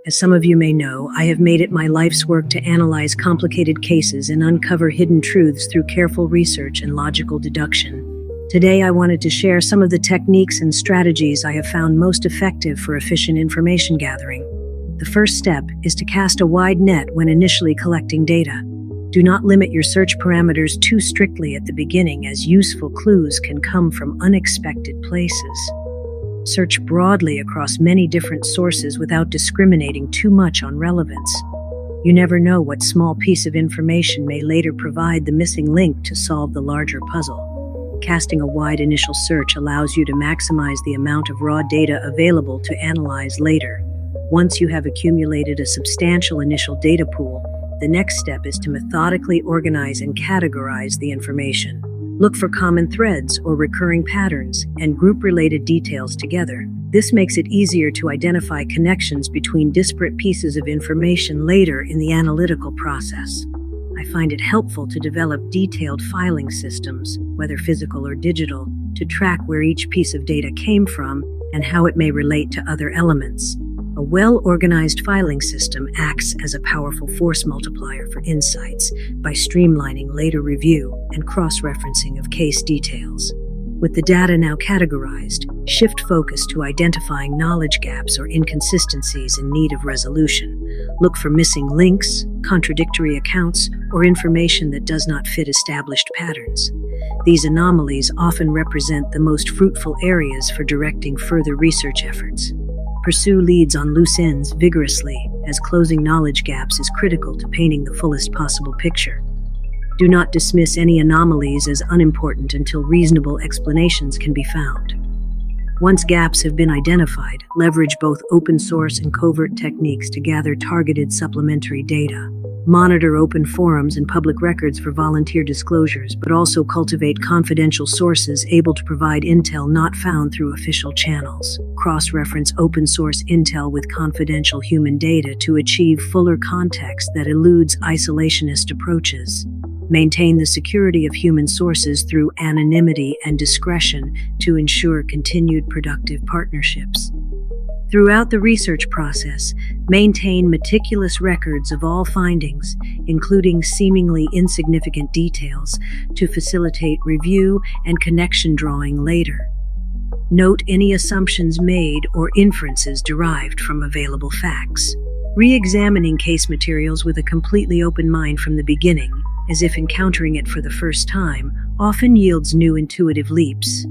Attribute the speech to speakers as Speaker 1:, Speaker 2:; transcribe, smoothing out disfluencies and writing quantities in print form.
Speaker 1: As some of you may know, I have made it my life's work to analyze complicated cases and uncover hidden truths through careful research and logical deduction. Today, I wanted to share some of the techniques and strategies I have found most effective for efficient information gathering. The first step is to cast a wide net when initially collecting data. Do not limit your search parameters too strictly at the beginning, as useful clues can come from unexpected places. Search broadly across many different sources without discriminating too much on relevance. You never know what small piece of information may later provide the missing link to solve the larger puzzle. Casting a wide initial search allows you to maximize the amount of raw data available to analyze later. Once you have accumulated a substantial initial data pool, the next step is to methodically organize and categorize the information. Look for common threads or recurring patterns and group related details together. This makes it easier to identify connections between disparate pieces of information later in the analytical process. I find it helpful to develop detailed filing systems, whether physical or digital, to track where each piece of data came from and how it may relate to other elements. A well-organized filing system acts as a powerful force multiplier for insights by streamlining later review and cross-referencing of case details. With the data now categorized, shift focus to identifying knowledge gaps or inconsistencies in need of resolution. Look for missing links, contradictory accounts, or information that does not fit established patterns. These anomalies often represent the most fruitful areas for directing further research efforts. Pursue leads on loose ends vigorously, as closing knowledge gaps is critical to painting the fullest possible picture. Do not dismiss any anomalies as unimportant until reasonable explanations can be found. Once gaps have been identified, leverage both open source and covert techniques to gather targeted supplementary data. Monitor open forums and public records for volunteer disclosures, but also cultivate confidential sources able to provide intel not found through official channels. Cross-reference open source intel with confidential human data to achieve fuller context that eludes isolationist approaches. Maintain the security of human sources through anonymity and discretion to ensure continued productive partnerships. Throughout the research process, maintain meticulous records of all findings, including seemingly insignificant details, to facilitate review and connection drawing later. Note any assumptions made or inferences derived from available facts. Re-examining case materials with a completely open mind from the beginning, as if encountering it for the first time, often yields new intuitive leaps.